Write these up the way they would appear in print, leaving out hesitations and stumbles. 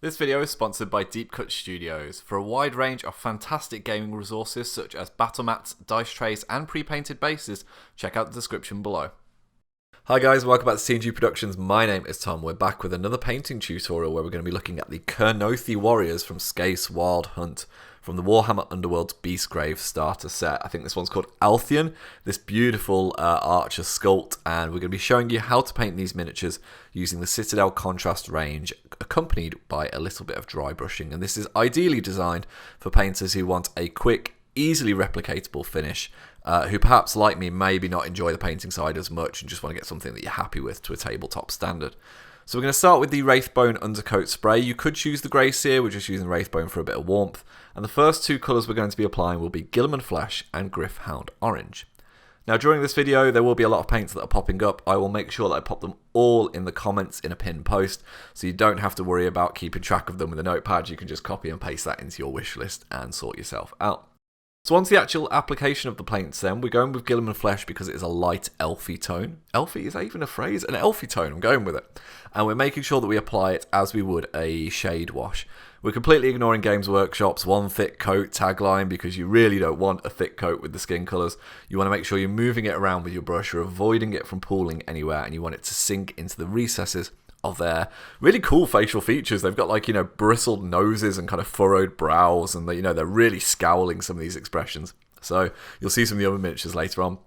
This video is sponsored by Deep Cut Studios. For a wide range of fantastic gaming resources such as battle mats, dice trays and pre-painted bases, check out the description below. Hi guys, welcome back to TNG Productions. My name is Tom. We're back with another painting tutorial where we're going to be looking at the Kurnothi warriors from Skaeth's Wild Hunt from the Warhammer Underworld's Beastgrave starter set. I think this one's called Altheon, this beautiful archer sculpt, and we're going to be showing you how to paint these miniatures using the Citadel Contrast range, accompanied by a little bit of dry brushing. And this is ideally designed for painters who want a quick, easily replicatable finish, who perhaps, like me, maybe not enjoy the painting side as much and just want to get something that you're happy with to a tabletop standard. So we're going to start with the Wraithbone Undercoat Spray. You could choose the grey sear, we're just using Wraithbone for a bit of warmth. And the first two colours we're going to be applying will be Guilliman Flesh and Gryph-hound Orange. Now during this video there will be a lot of paints that are popping up. I will make sure that I pop them all in the comments in a pinned post, so you don't have to worry about keeping track of them with a notepad. You can just copy and paste that into your wish list and sort yourself out. So onto the actual application of the paints then, we're going with Guilliman Flesh because it is a light elfy tone. Elfy, is that even a phrase? An elfy tone, I'm going with it. And we're making sure that we apply it as we would a shade wash. We're completely ignoring Games Workshop's one thick coat tagline because you really don't want a thick coat with the skin colours. You want to make sure you're moving it around with your brush, you're avoiding it from pooling anywhere, and you want it to sink into the recesses of their really cool facial features. They've got like, bristled noses and kind of furrowed brows, and they're really scowling some of these expressions. So you'll see some of the other miniatures later on.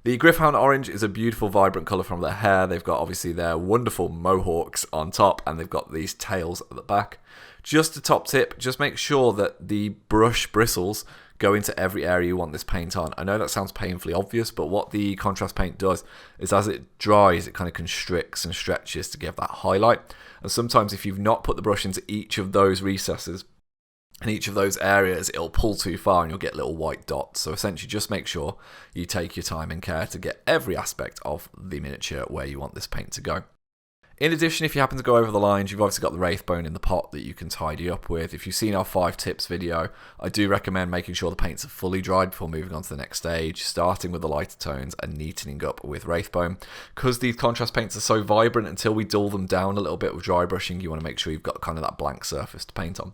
The Gryph-hound Orange is a beautiful, vibrant colour from their hair. They've got obviously their wonderful mohawks on top, and they've got these tails at the back. Just a top tip, just make sure that the brush bristles go into every area you want this paint on. I know that sounds painfully obvious, but what the contrast paint does is as it dries, it kind of constricts and stretches to give that highlight. And sometimes if you've not put the brush into each of those recesses and each of those areas, it'll pull too far and you'll get little white dots. So essentially just make sure you take your time and care to get every aspect of the miniature where you want this paint to go. In addition, if you happen to go over the lines, you've obviously got the Wraithbone in the pot that you can tidy up with. If you've seen our 5 tips video, I do recommend making sure the paints are fully dried before moving on to the next stage, starting with the lighter tones and neatening up with Wraithbone. Because these contrast paints are so vibrant, until we dull them down a little bit with dry brushing, you want to make sure you've got kind of that blank surface to paint on.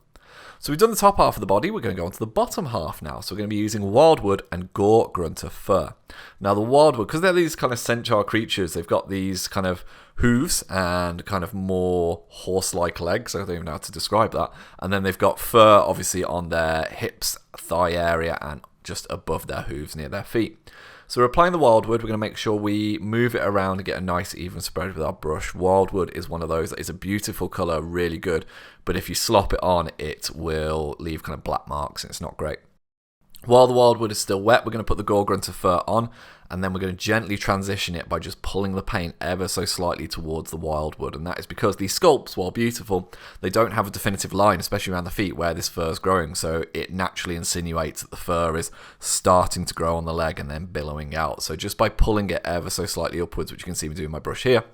So we've done the top half of the body, we're going to go on to the bottom half now. So we're going to be using Wildwood and Gore Grunter Fur. Now the Wildwood, because they're these kind of centaur creatures, they've got these kind of hooves and kind of more horse-like legs, I don't even know how to describe that. And then they've got fur obviously on their hips, thigh area, and just above their hooves near their feet. So we're applying the Wildwood. We're going to make sure we move it around and get a nice even spread with our brush. Wildwood is one of those that is a beautiful colour, really good, but if you slop it on, it will leave kind of black marks and it's not great. While the Wildwood is still wet, we're going to put the Gore Grunter Fur on, and then we're going to gently transition it by just pulling the paint ever so slightly towards the Wildwood. And that is because these sculpts, while beautiful, they don't have a definitive line, especially around the feet where this fur is growing, so it naturally insinuates that the fur is starting to grow on the leg and then billowing out. So just by pulling it ever so slightly upwards, which you can see me doing my brush here,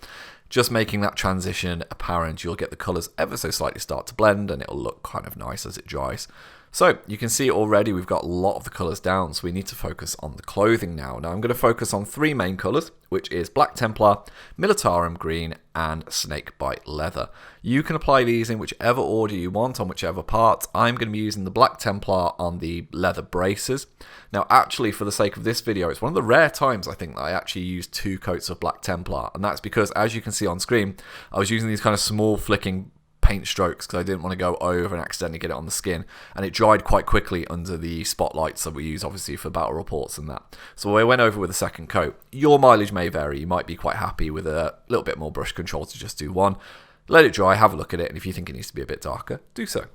just making that transition apparent, you'll get the colours ever so slightly start to blend, and it'll look kind of nice as it dries. So you can see already we've got a lot of the colours down, so we need to focus on the clothing now. Now I'm going to focus on 3 main colours, which is Black Templar, Militarum Green, and Snakebite Leather. You can apply these in whichever order you want on whichever part. I'm going to be using the Black Templar on the leather braces. Now actually, for the sake of this video, it's one of the rare times I think that I actually use 2 coats of Black Templar, and that's because, as you can see on screen, I was using these kind of small flicking paint strokes because I didn't want to go over and accidentally get it on the skin, and it dried quite quickly under the spotlights that we use obviously for battle reports and that. So I went over with a second coat. Your mileage may vary, you might be quite happy with a little bit more brush control to just do one. Let it dry, have a look at it, and if you think it needs to be a bit darker, do so.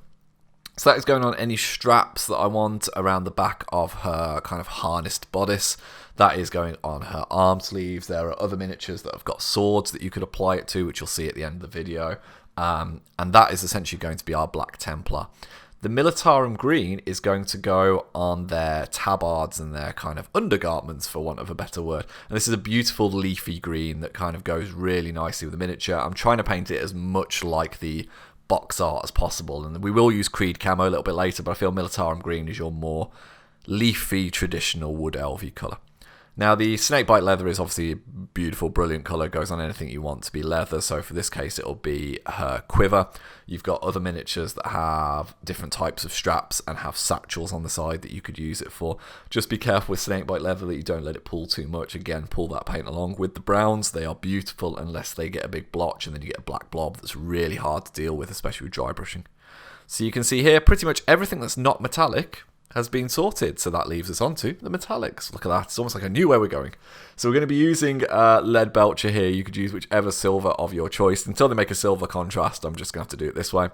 So that is going on any straps that I want around the back of her kind of harnessed bodice. That is going on her arm sleeves. There are other miniatures that have got swords that you could apply it to, which you'll see at the end of the video. And that is essentially going to be our Black Templar. The Militarum Green is going to go on their tabards and their kind of undergarments, for want of a better word. And this is a beautiful leafy green that kind of goes really nicely with the miniature. I'm trying to paint it as much like the box art as possible, and we will use Creed Camo a little bit later, but I feel Militarum Green is your more leafy, traditional wood elfy colour. Now, the snakebite leather is obviously a beautiful, brilliant colour. Goes on anything you want to be leather. So for this case, it'll be her quiver. You've got other miniatures that have different types of straps and have satchels on the side that you could use it for. Just be careful with snakebite leather that you don't let it pull too much. Again, pull that paint along. With the browns, they are beautiful unless they get a big blotch, and then you get a black blob that's really hard to deal with, especially with dry brushing. So you can see here, pretty much everything that's not metallic has been sorted, so that leaves us onto the metallics. Look at that, it's almost like I knew where we're going. So we're going to be using lead belcher here. You could use whichever silver of your choice. Until they make a silver contrast, I'm just going to have to do it this way.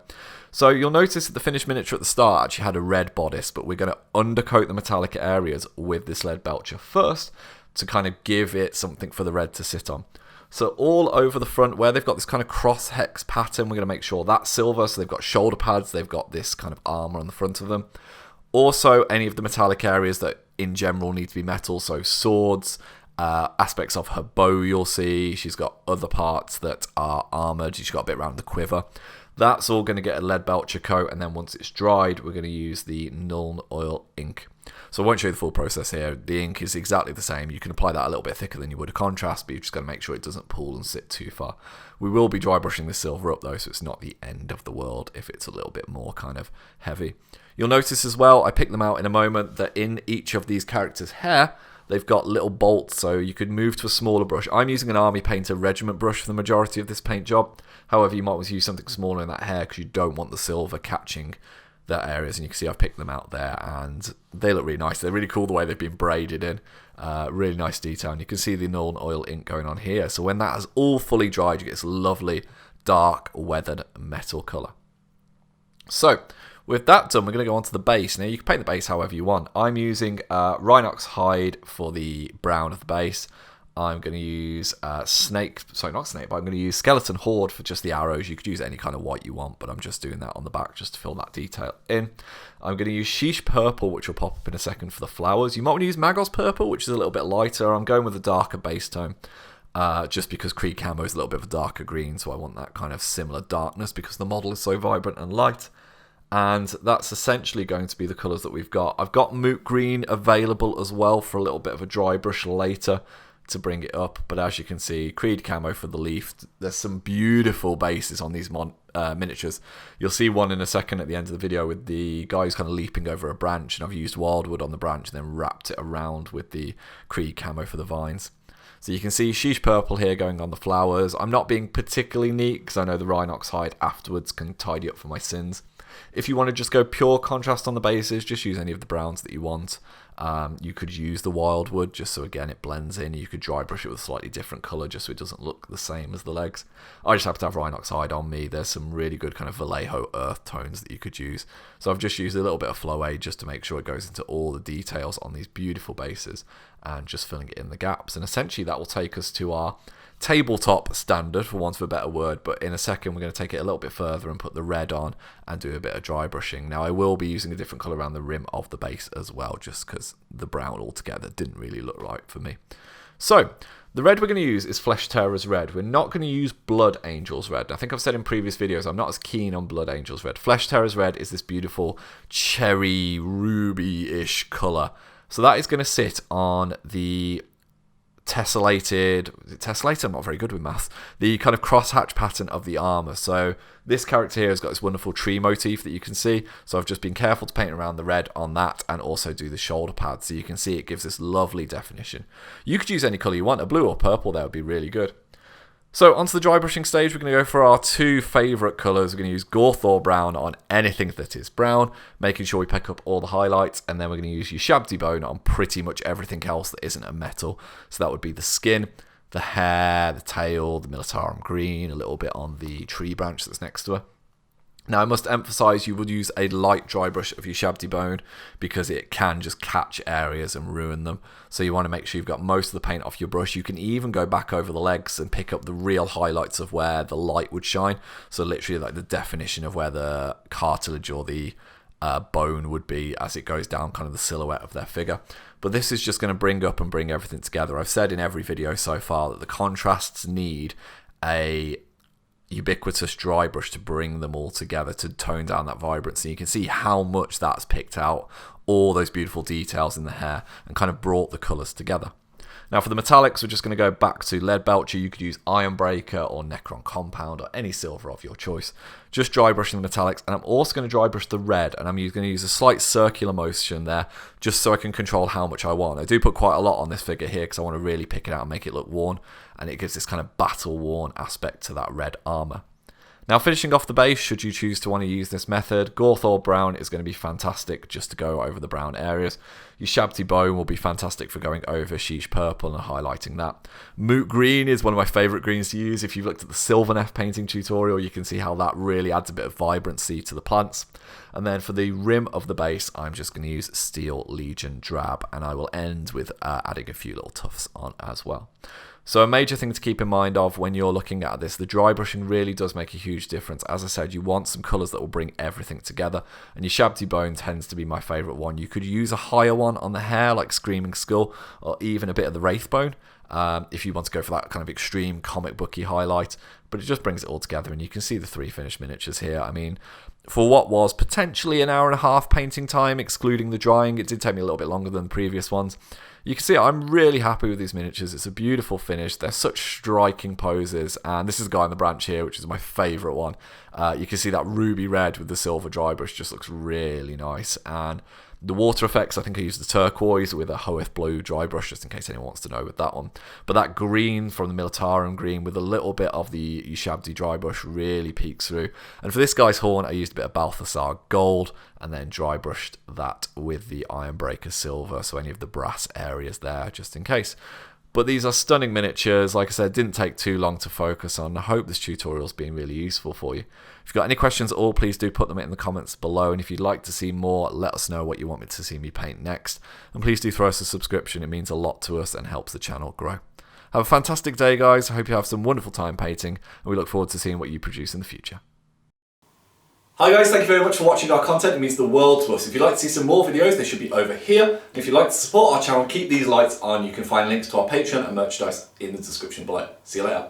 So you'll notice that the finished miniature at the start actually had a red bodice, but we're going to undercoat the metallic areas with this lead belcher first to kind of give it something for the red to sit on. So all over the front where they've got this kind of cross hex pattern, we're going to make sure that's silver. So they've got shoulder pads, they've got this kind of armor on the front of them. Also, any of the metallic areas that in general need to be metal, so swords, aspects of her bow you'll see. She's got other parts that are armoured. She's got a bit around the quiver. That's all going to get a lead belcher coat, and then once it's dried, we're going to use the Nuln Oil ink. So I won't show you the full process here. The ink is exactly the same. You can apply that a little bit thicker than you would a contrast, but you've just got to make sure it doesn't pool and sit too far. We will be dry brushing this silver up though, so it's not the end of the world if it's a little bit more kind of heavy. You'll notice as well, I picked them out in a moment, that in each of these characters' hair, they've got little bolts, so you could move to a smaller brush. I'm using an Army Painter Regiment brush for the majority of this paint job. However, you might want to use something smaller in that hair because you don't want the silver catching the areas. And you can see I've picked them out there, and they look really nice. They're really cool the way they've been braided in. Really nice detail. And you can see the Nuln Oil ink going on here. So when that is all fully dried, you get this lovely, dark, weathered metal colour. So with that done, we're going to go on to the base. Now, you can paint the base however you want. I'm using Rhinox hide for the brown of the base. I'm going to use I'm going to use Skeleton Horde for just the arrows. You could use any kind of white you want, but I'm just doing that on the back just to fill that detail in. I'm going to use Sheesh Purple, which will pop up in a second for the flowers. You might want to use Magos Purple, which is a little bit lighter. I'm going with a darker base tone. Just because Creed Camo is a little bit of a darker green, so I want that kind of similar darkness because the model is so vibrant and light. And that's essentially going to be the colours that we've got. I've got Moot Green available as well for a little bit of a dry brush later to bring it up. But as you can see, Creed Camo for the leaf. There's some beautiful bases on these miniatures. You'll see one in a second at the end of the video with the guy who's kind of leaping over a branch. And I've used wildwood on the branch and then wrapped it around with the Creed Camo for the vines. So you can see Sheesh Purple here going on the flowers. I'm not being particularly neat because I know the Rhinox hide afterwards can tidy up for my sins. If you want to just go pure contrast on the bases, just use any of the browns that you want. You could use the wildwood just so again it blends in. You could dry brush it with a slightly different colour just so it doesn't look the same as the legs. I just happen to have Rhinox hide on me. There's some really good kind of Vallejo earth tones that you could use. So I've just used a little bit of Flow Aid just to make sure it goes into all the details on these beautiful bases and just filling it in the gaps. And essentially that will take us to our tabletop standard, for want of a better word, but in a second we're going to take it a little bit further and put the red on and do a bit of dry brushing. Now I will be using a different colour around the rim of the base as well, just because the brown altogether didn't really look right for me. So the red we're going to use is Flesh Tearers Red. We're not going to use Blood Angels Red. I think I've said in previous videos I'm not as keen on Blood Angels Red. Flesh Tearers Red is this beautiful cherry ruby-ish colour. So that is going to sit on the tessellated, I'm not very good with maths, the kind of crosshatch pattern of the armour. So this character here has got this wonderful tree motif that you can see, so I've just been careful to paint around the red on that and also do the shoulder pads, so you can see it gives this lovely definition. You could use any colour you want, a blue or purple, that would be really good. So onto the dry brushing stage, we're going to go for our two favourite colours. We're going to use Gorthor Brown on anything that is brown, making sure we pick up all the highlights, and then we're going to use Ushabti Bone on pretty much everything else that isn't a metal. So that would be the skin, the hair, the tail, the Militarum Green, a little bit on the tree branch that's next to her. Now, I must emphasise you would use a light dry brush of your Ushabti Bone because it can just catch areas and ruin them. So you want to make sure you've got most of the paint off your brush. You can even go back over the legs and pick up the real highlights of where the light would shine. So literally like the definition of where the cartilage or the bone would be as it goes down kind of the silhouette of their figure. But this is just going to bring up and bring everything together. I've said in every video so far that the contrasts need a ubiquitous dry brush to bring them all together to tone down that vibrancy. You can see how much that's picked out all those beautiful details in the hair and kind of brought the colours together. Now for the metallics, we're just going to go back to Lead Belcher. You could use Ironbreaker or Necron Compound or any silver of your choice. Just dry brushing the metallics, and I'm also going to dry brush the red, and I'm going to use a slight circular motion there just so I can control how much I want. I do put quite a lot on this figure here because I want to really pick it out and make it look worn, and it gives this kind of battle-worn aspect to that red armour. Now finishing off the base, should you choose to want to use this method, Gorthor Brown is going to be fantastic just to go over the brown areas. Your Shabty Bone will be fantastic for going over Sheesh Purple and highlighting that. Moot Green is one of my favourite greens to use. If you've looked at the Sylvaneth painting tutorial, you can see how that really adds a bit of vibrancy to the plants. And then for the rim of the base, I'm just going to use Steel Legion Drab, and I will end with adding a few little tufts on as well. So a major thing to keep in mind of when you're looking at this, the dry brushing really does make a huge difference. As I said, you want some colours that will bring everything together, and your Shabty Bone tends to be my favourite one. You could use a higher one on the hair, like Screaming Skull, or even a bit of the Wraithbone, if you want to go for that kind of extreme comic booky highlight, but it just brings it all together, and you can see the 3 finished miniatures here. I mean, for what was potentially an hour and a half painting time, excluding the drying, it did take me a little bit longer than the previous ones. You can see I'm really happy with these miniatures. It's a beautiful finish. They're such striking poses. And this is a guy on the branch here, which is my favourite one. You can see that ruby red with the silver dry brush just looks really nice. And the water effects, I think I used the turquoise with a Hoeth blue dry brush, just in case anyone wants to know with that one. But that green from the Militarum green with a little bit of the Ushabti dry brush really peeks through. And for this guy's horn, I used a bit of Balthasar gold and then dry brushed that with the Ironbreaker silver, so any of the brass areas there, just in case. But these are stunning miniatures. Like I said, didn't take too long to focus on. I hope this tutorial's been really useful for you. If you've got any questions at all, please do put them in the comments below. And if you'd like to see more, let us know what you want me to see me paint next. And please do throw us a subscription. It means a lot to us and helps the channel grow. Have a fantastic day, guys. I hope you have some wonderful time painting, and we look forward to seeing what you produce in the future. Hi guys, thank you very much for watching our content. It means the world to us. If you'd like to see some more videos, they should be over here. And if you'd like to support our channel, keep these lights on. You can find links to our Patreon and merchandise in the description below. See you later.